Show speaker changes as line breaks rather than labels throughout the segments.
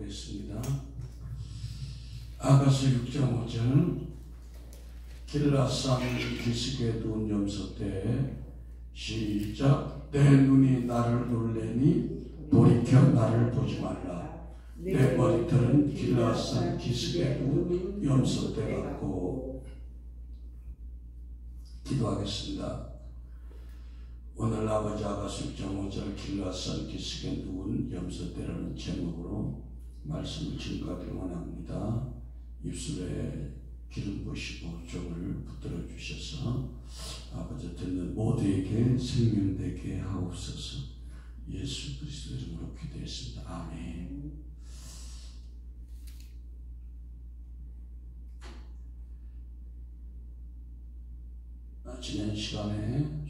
보겠습니다. 아가서 6장 5절은 길라산 기슭에 두은 염소 때 시작. 내 눈이 나를 놀래니 돌이켜 나를 보지 말라. 내 머리털은 길라산 기슭에 두은 염소 때 같고. 기도하겠습니다. 오늘 아버지 아가서 6장 5절 길라산 기슭에 두은 염소 때라는 제목으로 말씀을 증거하길 원합니다. 입술에 기름 부으시고 종을 붙들어 주셔서 아버지 듣는 모두에게 생명되게 하옵소서. 예수 그리스도 이름으로 기도했습니다. 아멘. 지난 시간에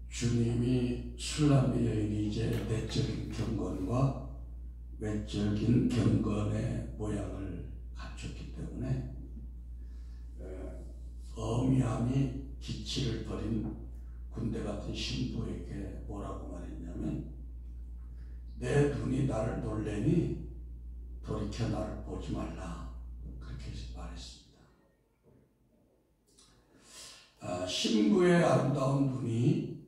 주님이 술람의 여인이 이제 내적인 경건과 외적인 경건의 모양을 갖췄기 때문에 어미함이 기치를 버린 군대 같은 신부에게 뭐라고 말했냐면, 내 눈이 나를 놀래니 돌이켜 나를 보지 말라, 그렇게 말했습니다. 신부의 아름다운 눈이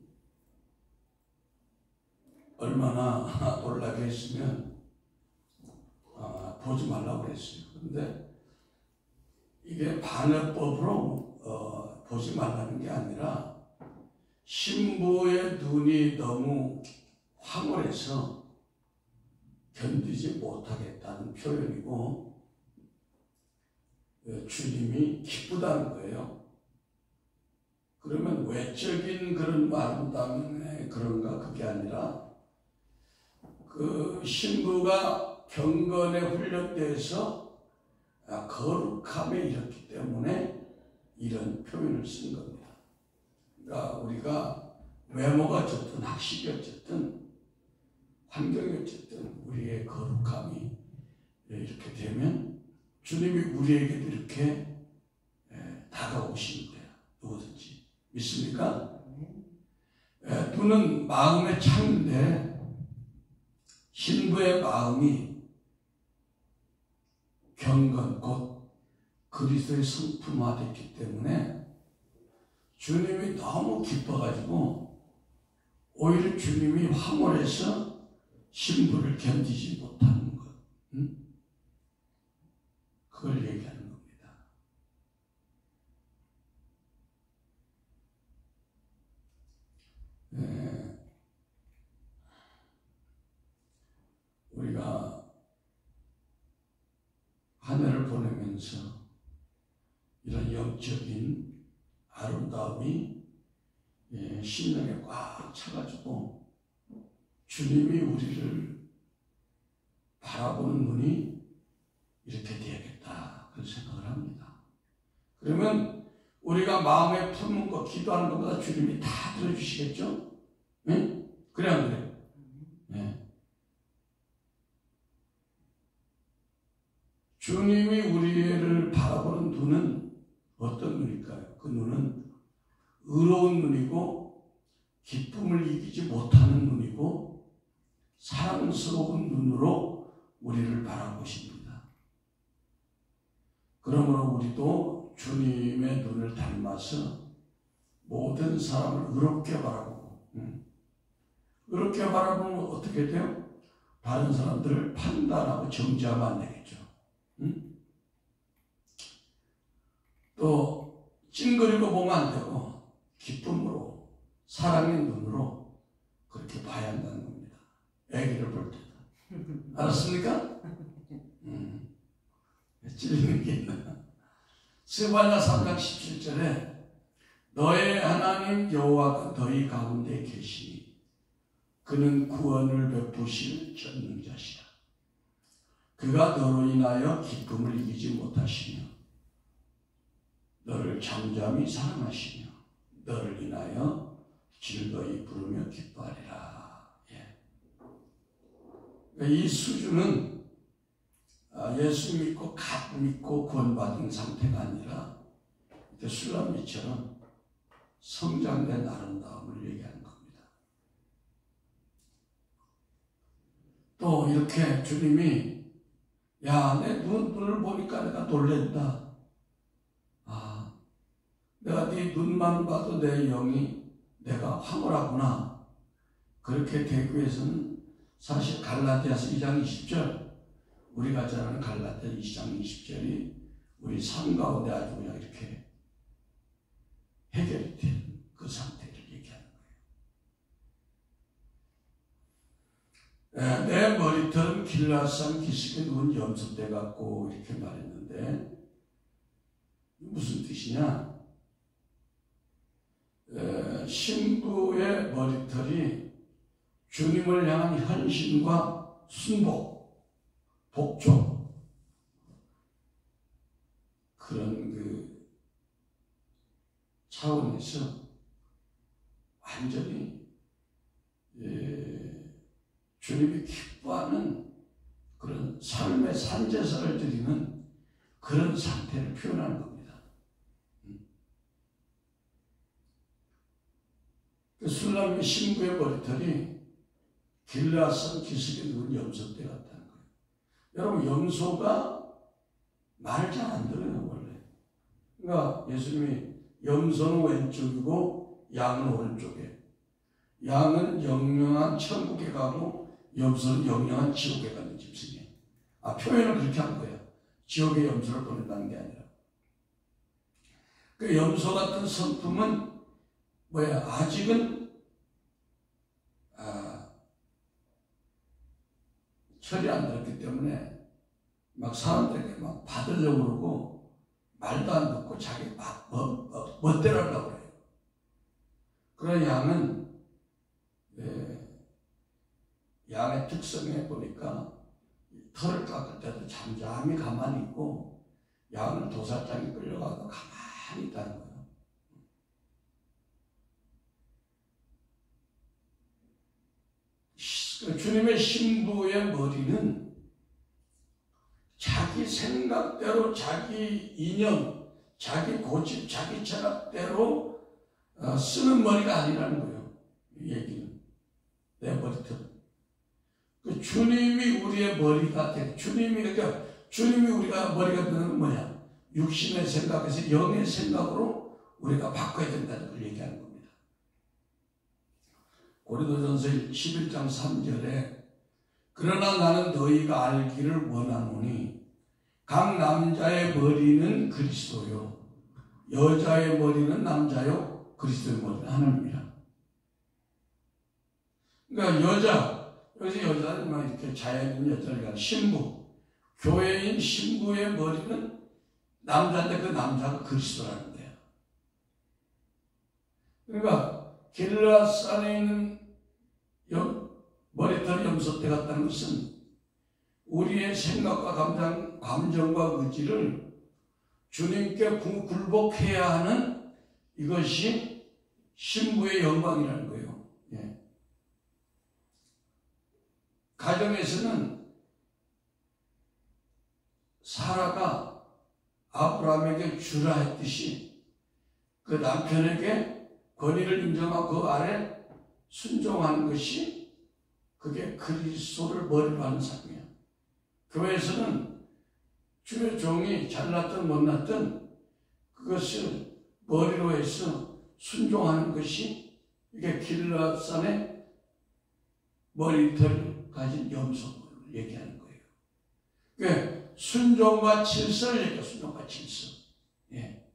얼마나 놀라게 했으면 보지 말라고 그랬어요. 그런데 이게 반어법으로 보지 말라는 게 아니라 신부의 눈이 너무 황홀해서 견디지 못하겠다는 표현이고, 주님이 기쁘다는 거예요. 그러면 외적인 그런 아름다움에 그런가? 그게 아니라 그 신부가 경건에 훈련돼서 거룩함에 이렇기 때문에 이런 표현을 쓴 겁니다. 그러니까 우리가 외모가 어쨌든 학식이 어쨌든 환경이 어쨌든 우리의 거룩함이 이렇게 되면 주님이 우리에게도 이렇게 다가오시는 거예요. 누구든지. 믿습니까? 눈은 마음의 창인데 신부의 마음이 경건 곧 그리스도의 성품화됐기 때문에 주님이 너무 기뻐가지고 오히려 주님이 황홀해서 신부를 견디지 못하는 것, 그걸 얘기하는 겁니다. 우리가 한 해를 보내면서 이런 영적인 아름다움이 심령에 꽉 차가지고 주님이 우리를 바라보는 눈이 이렇게 되야겠다, 그런 생각을 합니다. 그러면 우리가 마음에 품은 거, 기도하는 것보다 주님이 다 들어주시겠죠? 네? 그래 안 그래요? 네. 주님이 우리를 바라보는 눈은 어떤 눈일까요? 그 눈은 의로운 눈이고 기쁨을 이기지 못하는 눈이고 사랑스러운 눈으로 우리를 바라보십니다. 그러므로 우리도 주님의 눈을 닮아서 모든 사람을 의롭게 바라보고, 의롭게 바라보면 어떻게 돼요? 다른 사람들을 판단하고 정죄하면 안 되겠죠. 또 찡그리고 보면 안 되고 기쁨으로 사랑의 눈으로 그렇게 봐야 한다는 겁니다. 애기를 볼 때도. 알았습니까? 찔리는 게 있나? 스바냐 3장 17절에 너의 하나님 여호와가 너희 가운데 계시니 그는 구원을 베푸실 전능자시라. 그가 너로 인하여 기쁨을 이기지 못하시며 너를 잠잠히 사랑하시며 너를 인하여 즐거이 부르며 기뻐하리라. 이 수준은 예수 믿고 갓 믿고 구원받은 상태가 아니라 술람미처럼 성장된 아름다움을 얘기하는 겁니다. 또 또 이렇게 주님이 야, 내 눈을 보니까 내가 놀랜다. 아, 내가 네 눈만 봐도 내 영이 내가 황홀하구나. 그렇게 되기 위해서는 사실 갈라디아서 2장 20절, 우리가 잘 아는 갈라디아 2장 20절이 우리 삶 가운데 아주 그냥 이렇게 해결이 된 그 상태를 얘기하는 거예요. 내 머리털은 길라산 기슭에 누운 염소떼 같고 이렇게 말했는데 무슨 뜻이냐? 신부의 머리털이 주님을 향한 헌신과 순복, 복종, 그런 그 차원에서 완전히 주님이 기뻐하는 그런 삶의 산제사를 드리는 그런 상태를 표현하는 겁니다. 그 술람의 신부의 머리털이 길라산 기슭에 누운 염소떼 같다는 거예요. 여러분, 염소가 말을 잘 안 들어요, 원래. 그러니까 예수님이 염소는 왼쪽이고 양은 오른쪽에. 양은 영영한 천국에 가고 염소는 영영한 지옥에 가는 짐승이에요. 표현을 그렇게 한 거예요. 지옥에 염소를 보낸다는 게 아니라. 그 염소 같은 성품은 뭐야? 아직은 철이 안 들었기 때문에 막 사람들에게 막 받으려고 그러고 말도 안 듣고 자기 막 멋대로 하려고 그래요. 그런 양은 양의 특성에 보니까 털을 깎을 때도 잠잠히 가만히 있고 양은 도살장에 끌려가도 가만히 있다는 거예요. 주님의 신부의 머리는 자기 생각대로, 자기 이념, 자기 고집, 자기 철학대로 쓰는 머리가 아니라는 거예요. 이 얘기는. 내 머리털. 그 주님이 우리의 머리가 돼. 주님이 우리가 머리가 되는 건 뭐냐? 육신의 생각에서 영의 생각으로 우리가 바꿔야 된다는 걸 얘기하는 겁니다. 고린도전서 11장 3절에 그러나 나는 너희가 알기를 원하노니 각 남자의 머리는 그리스도요 여자의 머리는 남자요 그리스도의 머리는 하나님이라. 그러니까 여기서 여자는 막 이렇게 자연인 여자가 신부, 교회인 신부의 머리는 남자인데 그 남자가 그리스도라는 거예요. 그러니까 길라산에 있는 머리털 염소떼 같다는 것은 우리의 생각과 감정과 의지를 주님께 굴복해야 하는 이것이 신부의 영광이라는 거예요. 예. 가정에서는 사라가 아브라함에게 주라 했듯이 그 남편에게 권위를 인정하고 그 아래 순종하는 것이 그게 그리스도를 머리로 하는 삶이에요. 교회에서는 주의 종이 잘났든 못났든 그것을 머리로 해서 순종하는 것이 이게 길라산의 머리털을 가진 염소를 얘기하는 거예요. 그러니까 순종과 질서를 얘기해요. 순종과 질서. 예.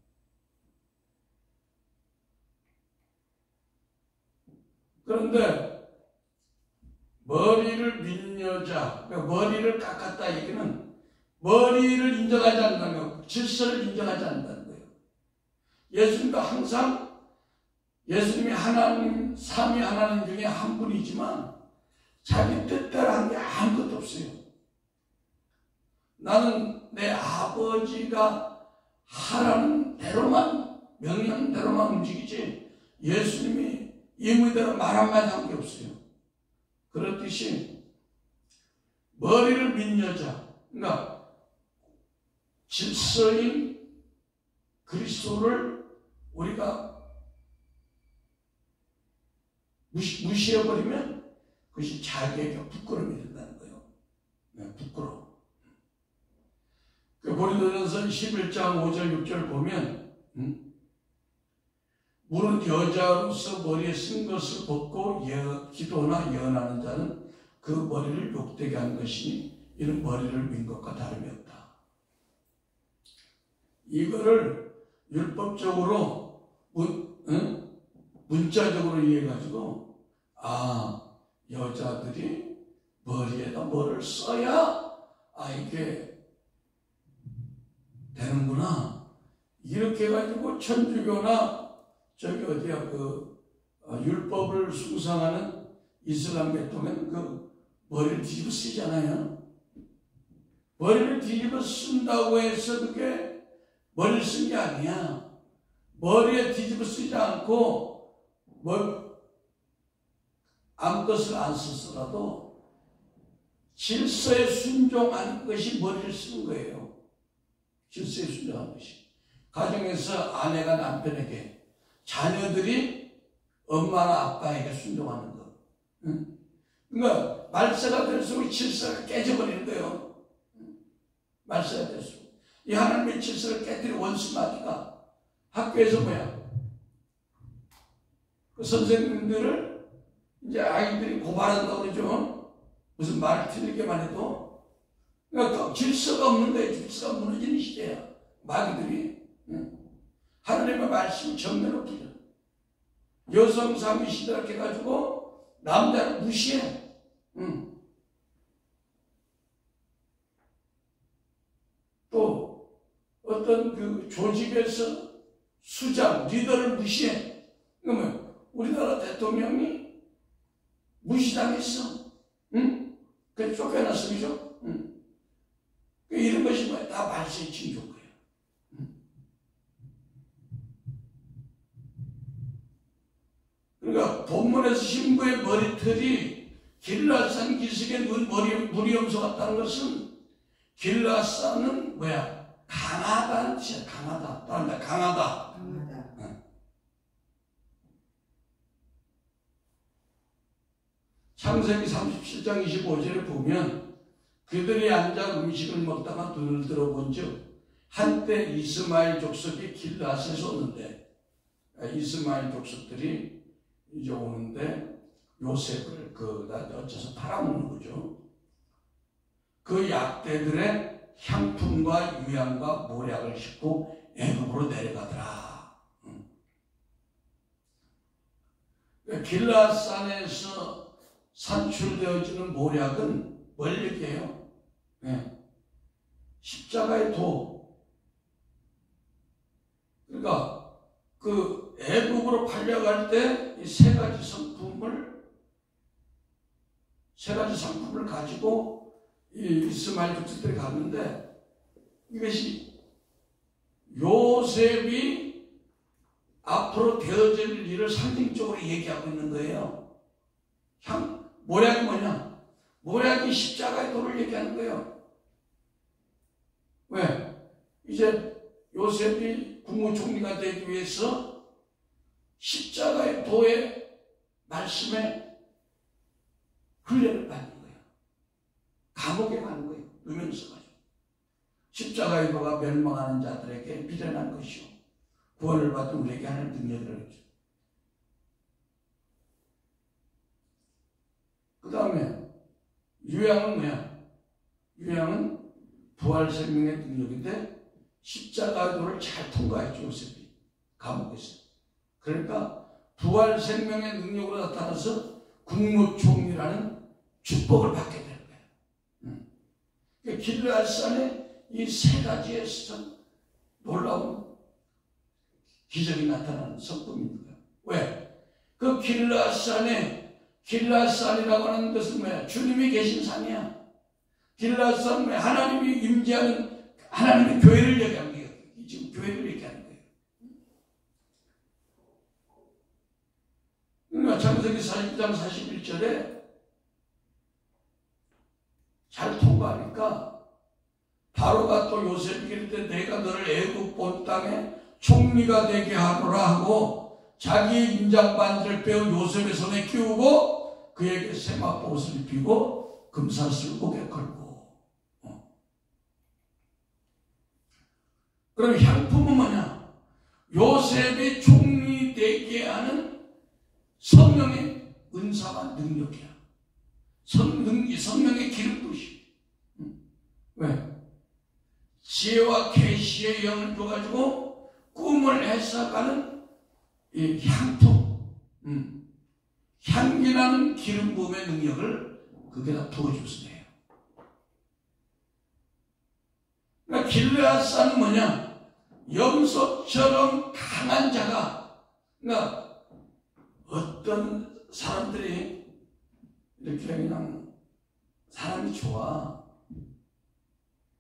그런데 머리를 민 여자, 그러니까 머리를 깎았다 얘기는 머리를 인정하지 않는다는 거예요. 질서를 인정하지 않는다는 거예요. 예수님도 항상 예수님이 하나님, 삼위 하나님 중에 한 분이지만 자기 뜻대로 한 게 아무것도 없어요. 나는 내 아버지가 하라는 대로만, 명령대로만 움직이지 예수님이 임의대로 말 한마디 한 게 없어요. 그렇듯이 머리를 민 여자, 그러니까 질서인 그리스도를 우리가 무시해버리면 그것이 자기에게 부끄러움이 된다는 거예요. 부끄러워. 그 고린도전서 11장 5절 6절 보면 무릇 여자로서 머리에 쓴 것을 벗고 기도나 예언하는 자는 그 머리를 욕되게 한 것이니 이는 머리를 민 것과 다름이 없다. 이거를 율법적으로 문자적으로 이해해가지고 여자들이 머리에다 뭐를 써야 이게 되는구나. 이렇게 해가지고 천주교나 저기 어디야 율법을 숭상하는 이슬람 계통은 머리를 뒤집어 쓰잖아요. 머리를 뒤집어 쓴다고 해서 그게 머리를 쓴 게 아니야. 머리에 뒤집어 쓰지 않고 아무것을 안 썼더라도 질서에 순종하는 것이 머리를 쓰는 거예요. 질서에 순종하는 것이. 가정에서 아내가 남편에게, 자녀들이 엄마나 아빠에게 순종하는 것. 그러니까 말세가 될수록 질서가 깨져버리는 거예요. 말세가 될수록. 이 하나님의 질서를 깨뜨린 원수마귀가 학교에서 그 선생님들을 이제 아이들이 고발한다고 그러죠. 무슨 말을 틀리게만 해도. 그러니까 질서가 없는 거예요. 질서가 무너지는 시대야. 마귀들이. 하나님의 말씀을 정면으로 부려. 여성 상위 시대를 해가지고 남자를 무시해. 또 어떤 조직에서 수장, 리더를 무시해. 그러면 우리나라 대통령이 무시당했어. 그래서 쫓겨났어. 그죠? 이런 것이 다 말세의 징조인 거예요. 그러니까 본문에서 신부의 머리털이 길라산 기슭에 물이 엄속했다는 것은 길라산은 강하다는 뜻이야. 강하다. 그런데 강하다. 창세기 37장 25절에 보면 그들이 앉아 음식을 먹다가 눈을 들어본 즉 한때 이스마엘 족속이 길라앗에서 오는데 이스마엘 족속들이 이제 오는데 요셉을 어째서 팔아먹는 거죠. 그 약대들의 향품과 유향과 모략을 싣고 애굽으로 내려가더라. 길라앗산에서 산출되어지는 모략은 뭘 얘기해요? 십자가의 도. 그러니까 애굽으로 팔려갈 때 이 세 가지 상품을 가지고 이 이스마엘 족속들이 갔는데 이것이 요셉이 앞으로 되어질 일을 상징적으로 얘기하고 있는 거예요. 모략이 뭐냐? 모략이 십자가의 도를 얘기하는 거예요. 왜? 이제 요셉이 국무총리가 되기 위해서 십자가의 도의 말씀에 훈련을 받는 거예요. 감옥에 가는 거예요. 누면서 가지고. 십자가의 도가 멸망하는 자들에게 미련한 것이요. 구원을 받은 우리에게 하는 능력을 주죠. 그 다음에 유향은 뭐야? 유향은 부활 생명의 능력인데 십자가의 도를 잘 통과했죠. 요셉이 감옥에서. 그러니까 부활 생명의 능력으로 나타나서 국무총리라는 축복을 받게 되는 거예요. 그러니까 길라앗산에 이 세 가지의 놀라운 기적이 나타나는 성품인 거예요. 왜? 그 길라앗산이라고 하는 것은 뭐야? 주님이 계신 산이야. 길라앗산은 하나님이 임재하는 하나님의 교회를 얘기하는 거예요. 지금 교회를 얘기하는 거예요. 그러니까 창세기 49장 41절에 잘 통과하니까 바로가 또 요셉에게 이르되 내가 너를 애굽 본 땅에 총리가 되게 하노라 하고 자기의 임장 반지를 빼어 요셉의 손에 끼우고 그에게 세마포 옷을 입히고 금사슬 목에 걸고 그럼 향품은 뭐냐? 요셉의 총리 되게 하는 성령의 은사와 능력이야. 성령의 기름부으심. 왜? 지혜와 계시의 영을 줘가지고 꿈을 해석하는 이 향품, 향기나는 기름 부음의 능력을 거기다 부어줘서 해요. 그러니까 길르앗산은 뭐냐? 염소처럼 강한 자가, 그러니까 어떤 사람들이 이렇게 그냥 사람이 좋아,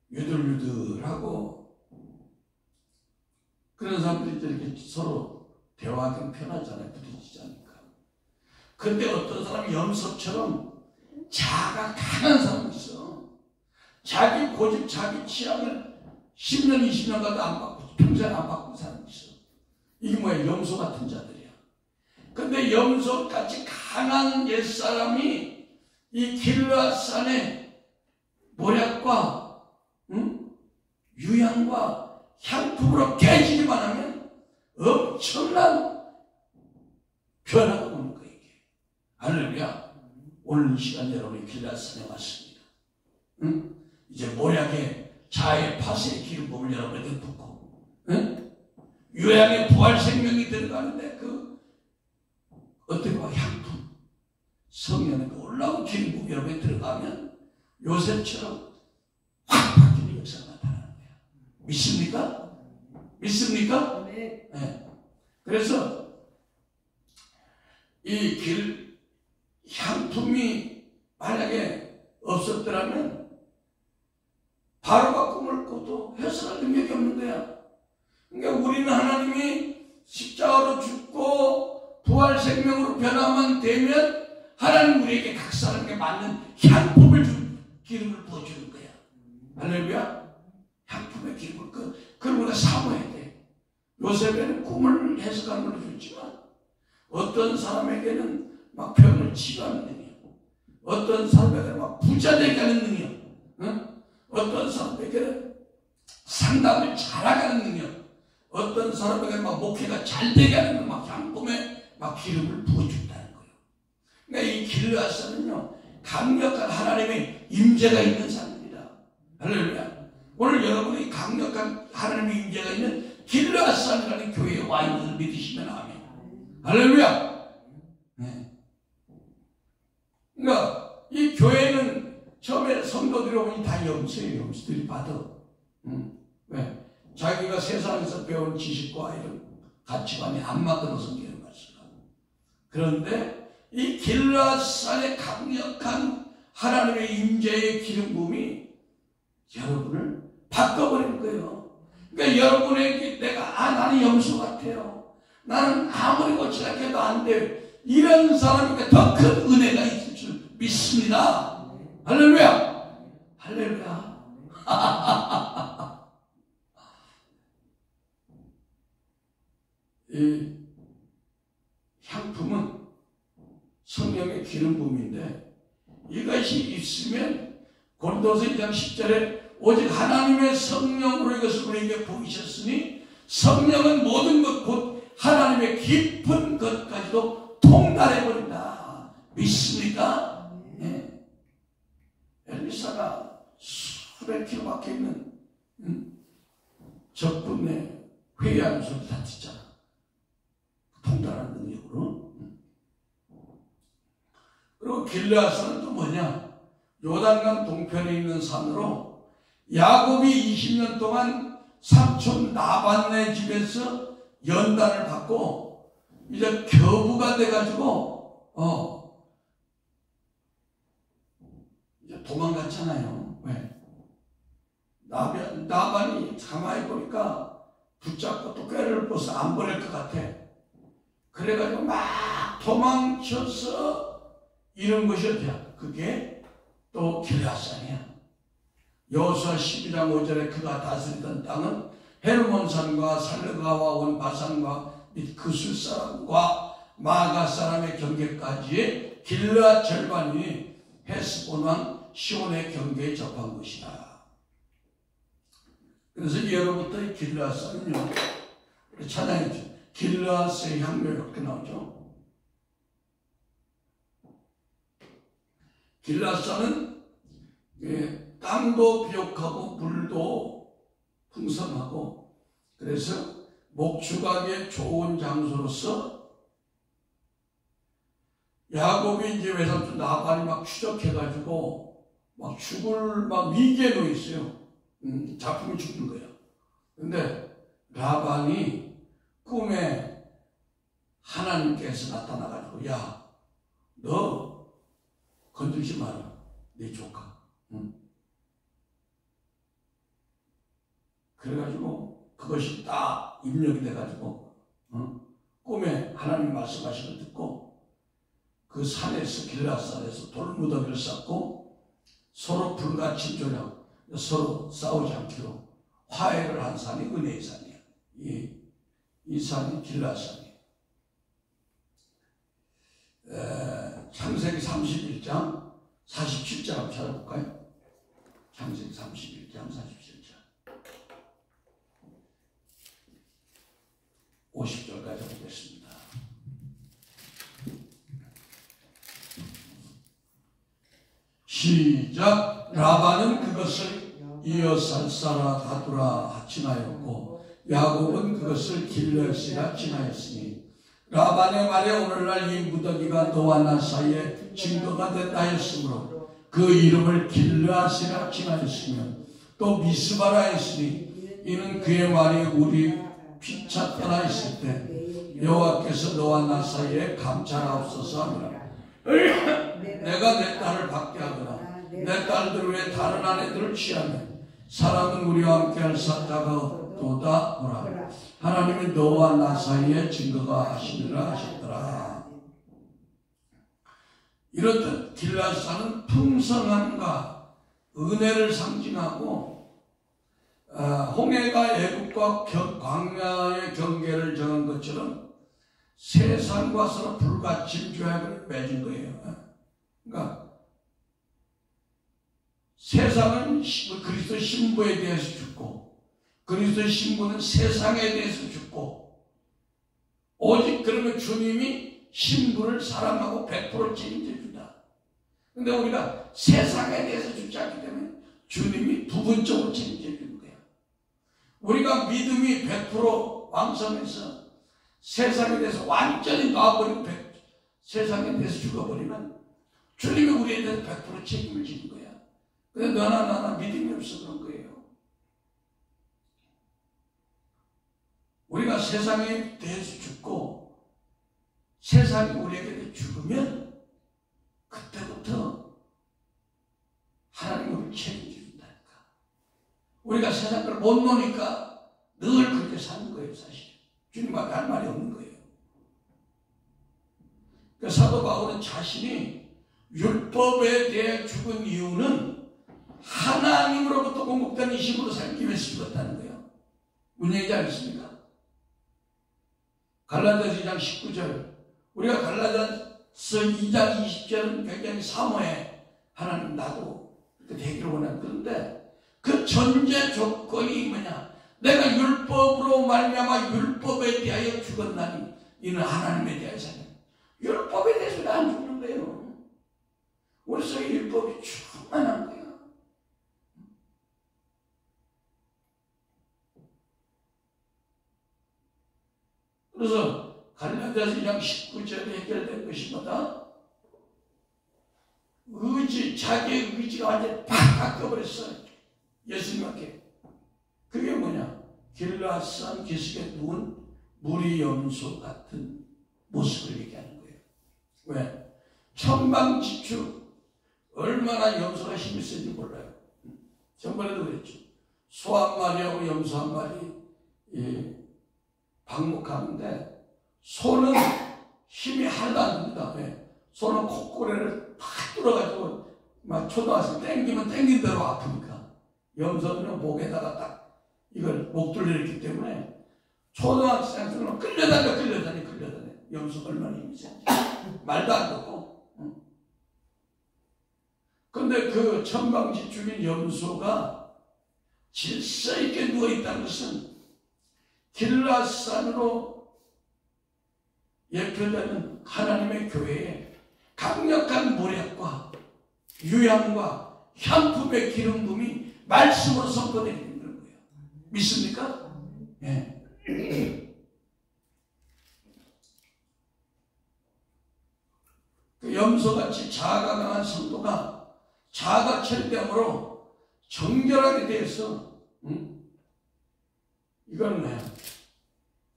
유들유들하고 그런 사람들이 이렇게 서로 대화하기 편하잖아요. 부딪히지 않으니까. 근데 어떤 사람이 염소처럼 자아가 강한 사람이 있어. 자기 고집, 자기 취향을 10년, 20년 가도 안 바꾸고 평생 안 바꾸는 사람이 있어. 이게 뭐야? 염소 같은 자들이야. 근데 염소같이 강한 옛사람이 이 길르앗산의 모략과 유향과 향품으로 깨지기만 하면 엄청난 변화가 오는 거예요. 이게. 할렐루야. 오늘 이 시간 여러분이 길르앗산에 왔습니다. 이제 모략의 자의 파수의 기름 부음을 여러분에게 붓고, 유향의 부활 생명이 들어가는데 그 어떻게 봐? 향품, 성령의 놀라운 기름 부음이 여러분에 들어가면 요셉처럼 확 바뀌는 역사가 나타나는 거야. 믿습니까? 믿습니까? 네. 네. 그래서 이 향품이 만약에 없었더라면 바로가 꿈을 꿔도 해석할 능력이 없는 거야. 그러니까 우리는 하나님이 십자가로 죽고 부활 생명으로 변화만 되면 하나님 우리에게 각 사람에게 맞는 향품을 기름을 부어주는 거야. 할렐루야. 향품의 기름을 그걸 우리가 사모해야 돼. 요셉에는 꿈을 해석하는 걸 줬지만 어떤 사람에게는 막 병을 치료하는 능력, 어떤 사람에게는 막 부자 되게 하는 능력, 어떤 사람에게는 상담을 잘하게 하는 능력, 어떤 사람에게는 막 목회가 잘 되게 하는 막 향품에 막 기름을 부어준다는 거예요. 그러니까 이 길르앗산은요 강력한 하나님의 임재가 있는 산입니다. 할렐루야. 오늘 여러분이 강력한 하나님의 임재가 있는 길르앗산이라는 교회에 와 있는 것을 믿으시면 아멘. 할렐루야. 네. 그러니까 이 교회는 처음에 성도들이 오면 다 염소예요. 염소들이 받아. 왜? 자기가 세상에서 배운 지식과 이런 가치관이 안 맞거든 성경의 말씀과. 그런데 이 길르앗산의 강력한 하나님의 임재의 기름 부음이 여러분을 바꿔버리는 거예요. 그러니까 여러분에게 내가 나는 염소 같아요. 나는 아무리 고치라 해도 안 돼요. 이런 사람에게 더 큰 은혜가 있을 줄 믿습니다. 할렐루야. 할렐루야. 이 향품은 성령의 기름 부음인데 이것이 있으면 고린도서 2장 10절에 오직 하나님의 성령으로 이것을 우리에게 보이셨으니 성령은 모든 것 곧 하나님의 깊은 것까지도 통달해버린다. 믿습니까? 네. 엘리사가 수백 킬로 밖에 있는 적군의 회의하는 소리 다 듣잖아. 통달하는 능력으로. 그리고 길르앗산은 또 뭐냐? 요단강 동편에 있는 산으로 야곱이 20년 동안 삼촌 라반네 집에서 연단을 받고 이제 겨부가 돼가지고 이제 도망갔잖아요. 왜? 라반이 가만히 보니까 붙잡고 또 꾀를 벗어 안 보낼 것 같아. 그래가지고 막 도망쳐서 이런 것이 어디야? 그게 또 길르앗산이야. 여호수아 12장 5절에 그가 다스리던 땅은 헤르몬산과 살르가와 온 바산과 및 그술 사람과 마가 사람의 경계까지의 길르앗 절반이 헤스본 왕 시온의 경계에 접한 것이다. 그래서 예로부터 길르앗산은요, 찬양했죠. 길르앗의 향료 이렇게 나오죠. 길르앗산은 땅도 비옥하고 물도 풍성하고, 그래서 목축하기에 좋은 장소로서 야곱이 이제 외삼촌 라반이 막 추적해가지고 막 죽을 막 위기에 놓여 있어요. 작품이 죽는 거예요. 근데 라반이 꿈에 하나님께서 나타나가지고, 야, 너 건들지 마라, 네 조카. 그래가지고 그것이 딱 입력이 돼가지고 꿈에 하나님 말씀하신 걸 듣고 그 산에서, 길르앗산에서 돌무더기를 쌓고 서로 불같이 조력, 서로 싸우지 않기로 화해를 한 산이 은혜의 산이에요. 이 산이 길르앗산이에요. 창세기 31장 47절 한번 찾아볼까요? 창세기 31장 47절 50절까지 보겠습니다. 시작. 라반은 그것을 이어살사라 다두라 칭하였고 야곱은 그것을 길르앗이라 칭하였으니 라반의 말에 오늘날 이 무더기가 너와 나 사이에 증거가 됐다 하였으므로 그 이름을 길르앗이라 칭하였으며 또 미스바라 했으니 이는 그의 말이 우리 피차 떠나 있을 때 여호와께서 너와 나 사이에 감찰하옵소서 하니라. 내가 내 딸을 받게 하거나 내 딸들 외에 다른 아내들을 취하면 사람은 우리와 함께 할 자가 없도다 보라. 하나님이 너와 나 사이에 증거가 하시리라 하셨더라. 이렇듯 길르앗산은 풍성함과 은혜를 상징하고 홍해가 애국과 광야의 경계를 정한 것처럼 세상과 서로 불같이 조약을 맺은 거예요. 그러니까 세상은 그리스도 신부에 대해서 죽고 그리스도 신부는 세상에 대해서 죽고, 오직 그러면 주님이 신부를 사랑하고 100% 책임져 준다. 근데 우리가 세상에 대해서 죽지 않기 때문에 주님이 부분적으로 책임져 주는 거야. 우리가 믿음이 100% 왕성해서 세상에 대해서 완전히 놔버리고 세상에 대해서 죽어버리면 주님이 우리에 대해서 100% 책임을 지는 거야. 근데 너나 나나 믿음이 없어 그런 거예요. 우리가 세상에 대해서 죽고 세상이 우리에게 죽으면 그때부터 하나님이 우리를 책임져 준다니까. 우리가 세상 걸 못 노니까 늘 그렇게 사는 거예요. 사실 주님밖에 할 말이 없는 거예요. 그 사도 바울은 자신이 율법에 대해 죽은 이유는 하나님으로부터 공급된 이심으로 살기 위해서 죽었다는 거예요. 문제이지 않습니까? 갈라디아서 2장 19절, 우리가 갈라디아서 2장 20절은 굉장히 사모해. 하나님 나도 그렇게 되기를 원하는. 그런데 그 전제 조건이 뭐냐? 내가 율법으로 말미암아 율법에 대하여 죽었나니 이는 하나님에 대하여 사냐. 율법에 대해서 안 죽는 거예요. 우리 속에 율법이 충만한 거예요. 그래서 갈라디아서 2장 19절에 해결된 것이 뭐다? 의지, 자기의 의지가 완전히 팍 바뀌어버렸어요. 예수님께. 그게 뭐냐? 길르앗산 기슭에 누운 무리 염소 같은 모습을 얘기하는 거예요. 왜? 천방지축 얼마나 염소가 힘이 센지 몰라요. 전번에도 그랬죠. 소 한 마리하고 염소 한 마리 방목하는데 소는 힘이 하나도 안 듭니다. 왜? 소는 콧고래를 탁 뚫어가지고 막 초등학생 땡기면 땡긴 대로 아프니까. 염소는 목에다가 딱 이걸 목둘레를 했기 때문에 초등학생들은 끌려다녀. 염소가 얼마나 힘이 센지 말도 안 듣고. 근데 그 천방지축인 염소가 질서 있게 누워있다는 것은 길라산으로 예표되는 하나님의 교회에 강력한 모략과 유향과 향품의 기름 부음이 말씀으로 선포되는 거예요. 믿습니까? 예. 그 염소같이 자아가 강한 성도가 자아가 철대함으로 정결하게 되어서 이건 뭐야?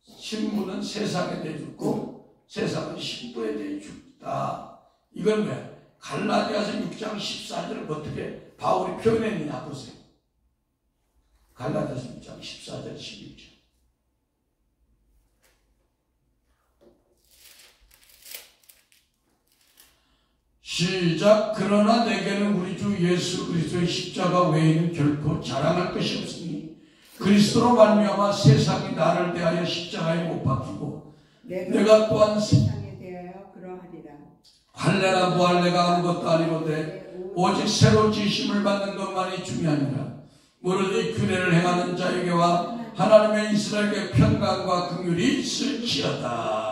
신부는 세상에 대해 죽고 세상은 신부에 대해 죽다. 이건 뭐야? 갈라디아서 6장 14절을 어떻게 바울이 표현했느냐 보세요. 갈라디아서 6장 14절 16절. 시작. 그러나 내게는 우리 주 예수 그리스도의 십자가 외에는 결코 자랑할 것이 없으니 그리스도로 말미암아 세상이 나를 대하여 십자가에 못 박히고 내가 또한
세상에 대하여 그러하리라.
할례나 무할례가 아무것도 아니거든 오직 새로 지심을 받는 것만이 중요하니라. 무릇 규례를 행하는 자에게와 하나님의 이스라엘에게 평강과 긍휼이 있을지어다.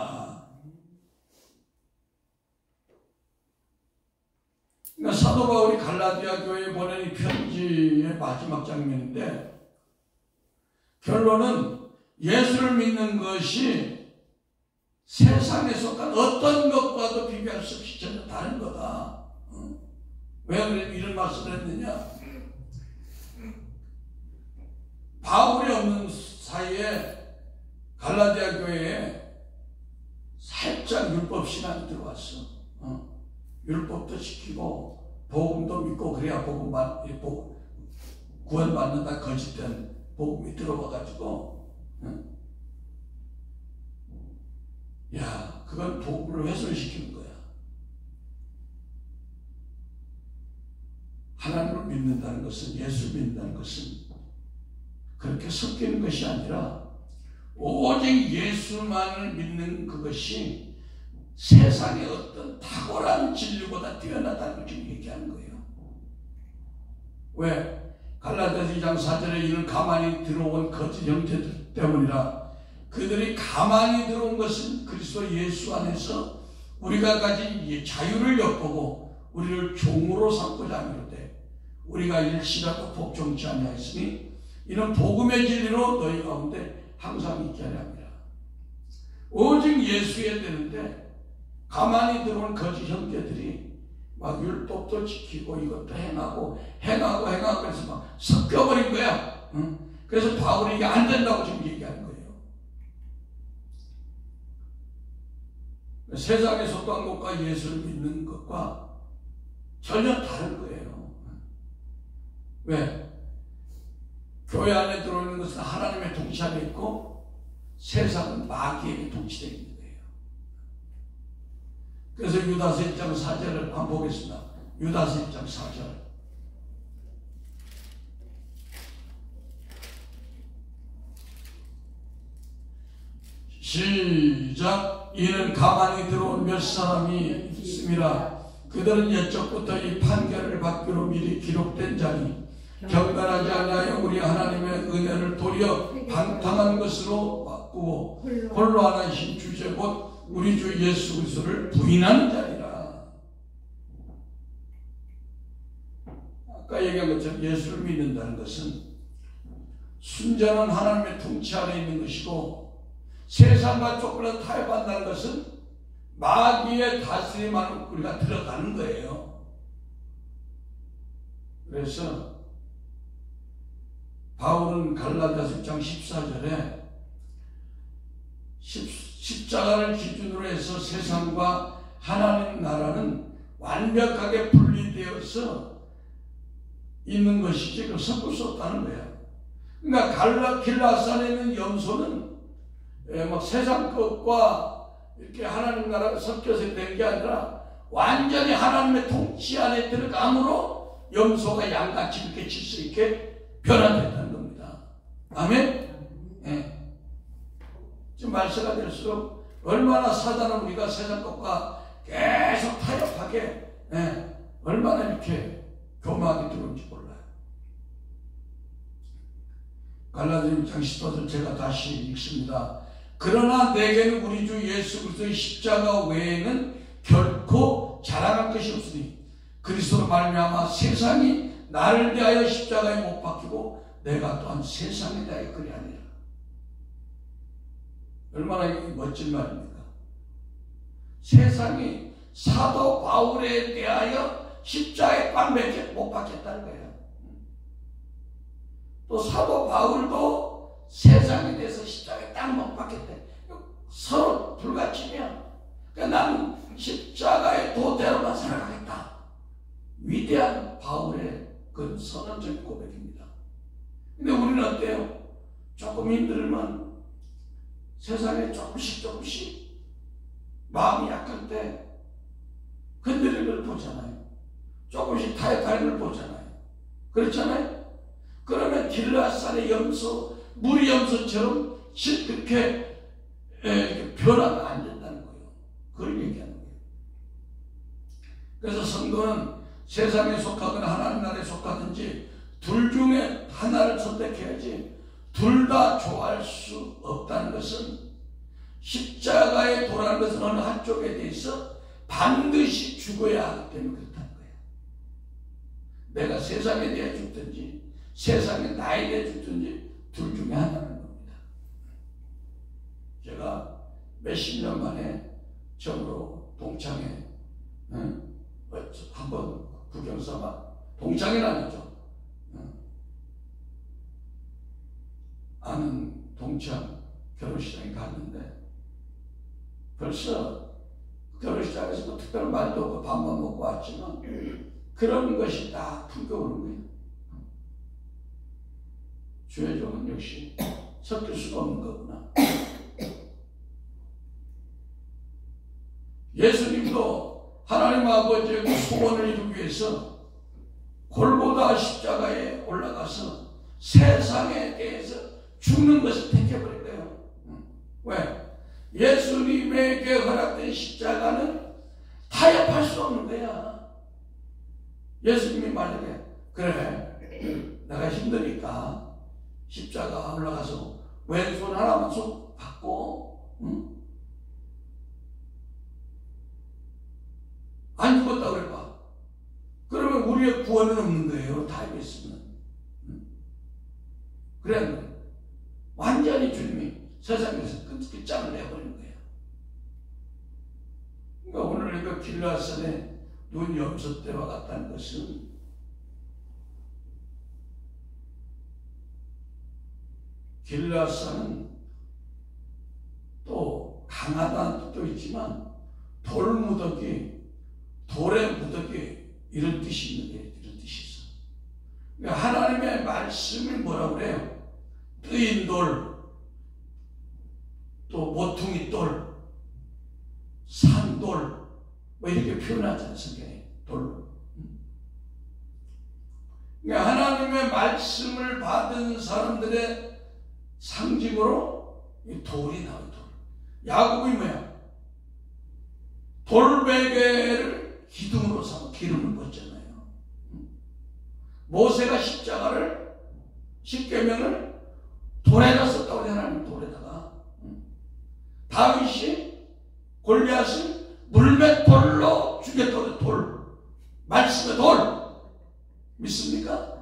그러니까 사도 바울이 갈라디아 교회에 보낸 이 편지의 마지막 장면인데 결론은 예수를 믿는 것이 세상에 속한 어떤 것과도 비교할 수 없이 전혀 다른 거다. 왜 이런 말씀을 했느냐? 바울이 없는 사이에 갈라디아 교회에 살짝 율법신앙이 들어왔어. 율법도 지키고 복음도 믿고 그래야 구원받는다 거짓된 복음이 들어와가지고 야 그건 복음을 훼손시키는 거야. 하나님을 믿는다는 것은 예수를 믿는다는 것은 그렇게 섞이는 것이 아니라 오직 예수만을 믿는 그것이 세상의 어떤 탁월한 진리보다 뛰어나다는 걸 지금 얘기하는 거예요. 왜? 갈라디아서 2장 4절에 이는 가만히 들어온 거짓 형제들 때문이라. 그들이 가만히 들어온 것은 그리스도 예수 안에서 우리가 가진 자유를 엿보고 우리를 종으로 삼고자 하미로되 우리가 일시라도 복종치 아니하였으니 이는 복음의 진리로 너희 가운데 항상 있게 하려 합니다. 오직 예수에 되는데 가만히 들어온 거짓 형제들이 막 율법도 지키고 이것도 행하고 해서 막 섞여버린 거야. 그래서 바울이 이게 안 된다고 지금 얘기하는 거예요. 세상에 속한 것과 예수를 믿는 것과 전혀 다른 거예요. 왜? 교회 안에 들어오는 것은 하나님의 통치 안에 있고 세상은 마귀에게 통치되어 있는 거예요. 그래서 유다서 1장 4절을 한번 보겠습니다. 유다서 1장 4절. 시작. 이는 가만히 들어온 몇 사람이 있음이라. 그들은 옛적부터 이 판결을 받기로 미리 기록된 자니 경건하지 아니하여 우리 하나님의 은혜를 도리어 방탕한 것으로 바꾸고 홀로 하나이신 주제 곧 우리 주 예수 그리스도를 부인하는 자리라. 아까 얘기한 것처럼 예수를 믿는다는 것은 순전한 하나님의 통치 안에 있는 것이고 세상과 조금이라도 타협한다는 것은 마귀의 다스림 안에 우리가 들어가는 거예요. 그래서 바울은 갈라디아서 6장 14절에 십자가를 기준으로 해서 세상과 하나님 나라는 완벽하게 분리되어서 있는 것이지 그걸 섞을 수 없다는 거야. 그러니까 길라산에 있는 염소는 막 세상 것과 이렇게 하나님 나라가 섞여서 된 게 아니라 완전히 하나님의 통치 안에 들어감으로 염소가 양같이 이렇게 질서 있게 변화됐다는 겁니다. 아멘? 네. 지금 말세가 될수록 얼마나 사단은 우리가 세상 것과 계속 타협하게 얼마나 이렇게 교만하게 들어온지 몰라요. 갈라디아 6장 10절을 제가 다시 읽습니다. 그러나 내게는 우리 주 예수 그리스도의 십자가 외에는 결코 자랑할 것이 없으니 그리스도로 말미암아 세상이 나를 대하여 십자가에 못 박히고 내가 또한 세상에 대하여 그리하니라. 얼마나 멋진 말입니까? 세상이 사도 바울에 대하여 십자가에 못 박혔다는 거예요. 또 사도 바울도 세상에 대해서 십자가에 딱 못 박혔대. 서로 불가치면 나는 십자가의 도대로만 살아가겠다. 위대한 바울의 그 선언적인 고백입니다. 근데 우리는 어때요? 조금 힘들면 세상에 조금씩 마음이 약할 때 흔들리는 걸 보잖아요. 조금씩 타협하는 걸 보잖아요. 그렇잖아요? 그러면 길라산의 염소, 물의 염소처럼 그렇게 변화가 안 된다는 거예요. 그걸 얘기하는 거예요. 그래서 성도는 세상에 속하거나 하나님 나라에 속하든지 둘 중에 하나를 선택해야지 둘 다 좋아할 수 없다는 것은 십자가에 도라는 것은 어느 한쪽에 대해서 반드시 죽어야 하기 때문에 그렇다는 거예요. 내가 세상에 대해 죽든지 세상에 나에 대해 죽든지 둘 중에 하나는 겁니다. 제가 몇십 년 만에 처음으로 동창회 한번 구경 삼아, 동창회는 아니죠. 아는 동창 결혼식장에 갔는데 벌써 결혼식장에서 뭐 특별한 말도 없고 밥만 먹고 왔지만 그런 것이 다 풍겨오는 거예요. 주의 종은 역시 섞일 수가 없는 거구나. 예수님도 하나님 아버지의 그 소원을 이루기 위해서 골고다 십자가에 올라가서 세상에 대해서 죽는 것을 택해버린 거예요. 왜? 예수님에게 허락된 십자가는 타협할 수 없는 거야. 예수님이 만약에 그래 내가 힘드니까 십자가 올라가서 왼손 하나만 쏙 받고 안 죽었다 그래봐. 그러면 우리의 구원은 없는 거예요. 타협했으면. 그래 완전히 주님이 세상에서 끝장을 내버리는 거예요. 그러니까 오늘 그 길라산의 눈 염소 때와 같다는 것은 길라산은 또 강하다는 뜻도 있지만 돌무더기, 돌의 무더기 이런 뜻이 있는 게 이런 뜻이 있어. 그러니까 하나님의 말씀을 뭐라고 그래요? 뜨인 돌, 또 모퉁이 돌, 산돌, 뭐 이렇게 표현하잖아요. 성경에 돌로. 그러니까 하나님의 말씀을 받은 사람들의 상징으로 이 돌이 나와요. 돌. 야곱이 뭐야? 돌베개를 기둥으로 삼아 기름을 붓잖아요. 모세가 십계명을 돌에다 썼다고 하나님 돌에다가. 다윗이 골리앗을 물맷돌로 죽였다고 돌. 말씀의 돌. 믿습니까?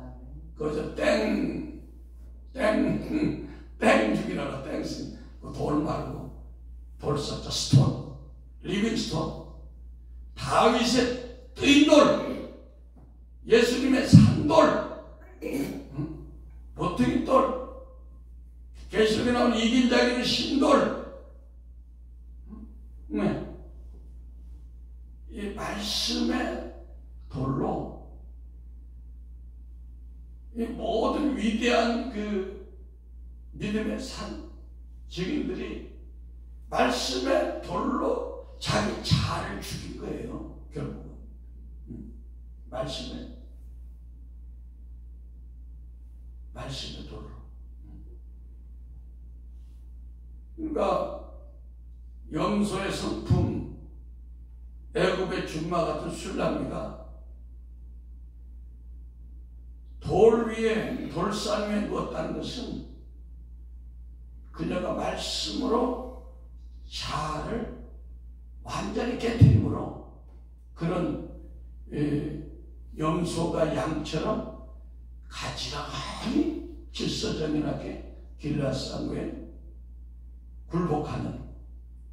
그저 땡 죽이라고 땡스. 돌 말고 돌 썼죠. 스톤. 리빙스톤. 다윗의 뜨인 돌. 예수님의 산돌. 모퉁이 돌. 계시록에 나온 이긴 자에게는 신돌. 이 말씀의 돌로 이 모든 위대한 그 믿음의 산 증인들이 말씀의 돌로 자기 자아를 죽인 거예요. 결국은 말씀의 돌로. 그러니까 염소의 성품, 애굽의 준마 같은 술람이가 돌 위에, 돌산 위에 누웠다는 것은 그녀가 말씀으로 자아를 완전히 깨뜨림으로 그런 염소가 양처럼 가지런히 질서정연하게 길라앗산에 굴복하는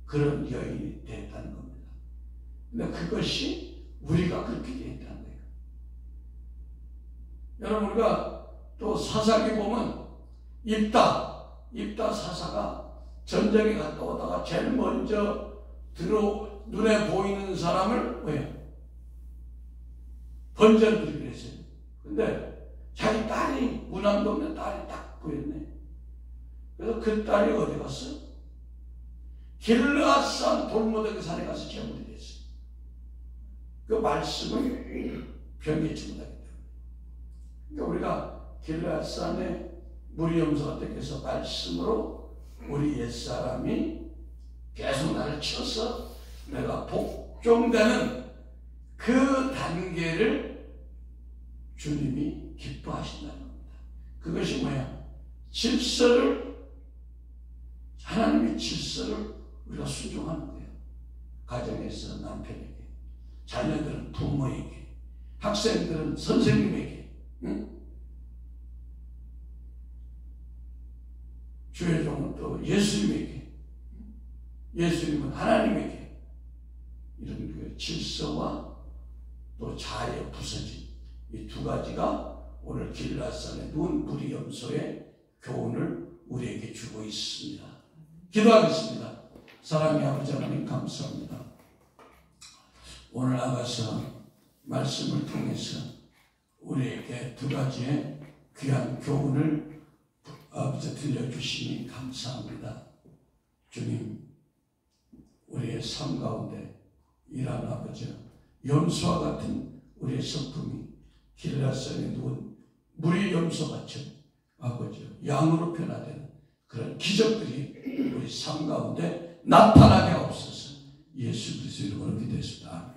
그런 여인이 됐다는 겁니다. 근데 그것이 우리가 그렇게 됐다는 거예요. 여러분, 우리가 또 사사기 보면 입다 사사가 전쟁에 갔다 오다가 제일 먼저 눈에 보이는 사람을 왜? 번제를 드리기로 했어요. 근데 자기 딸이, 무남도 없는 딸이 딱 보였네. 그래서 그 딸이 어디 갔어? 길르앗산 돌무더기 산에 가서 제물이 됐어요. 그 말씀을 변개치 못하기 때문에. 그러니까 우리가 길르앗산에 무리 염소가 되어서 말씀으로 우리 옛사람이 계속 나를 쳐서 내가 복종되는 그 단계를 주님이 기뻐하신다는 겁니다. 그것이 뭐야? 하나님의 질서를 우리가 순종하는 거예요. 가정에서 남편에게, 자녀들은 부모에게, 학생들은 선생님에게, 응? 주의종은 또 예수님에게, 예수님은 하나님에게, 이런 그 질서와 또 자아의 부서짐, 이 두 가지가 오늘 길라앗산에 누운 무리 염소의 교훈을 우리에게 주고 있습니다. 기도하겠습니다. 사랑의 아버지 하나님, 감사합니다. 오늘 나가서 말씀을 통해서 우리에게 두 가지의 귀한 교훈을 아버지 들려주시니 감사합니다. 주님, 우리의 삶 가운데 일하는 아버지, 염소와 같은 우리의 성품이 길라앗산에 누운 무리 염소같이 아버지 양으로 변화되는 그런 기적들이 우리 삶 가운데 나타나게 없어서 예수 그리스도 이름으로 기도했습니다.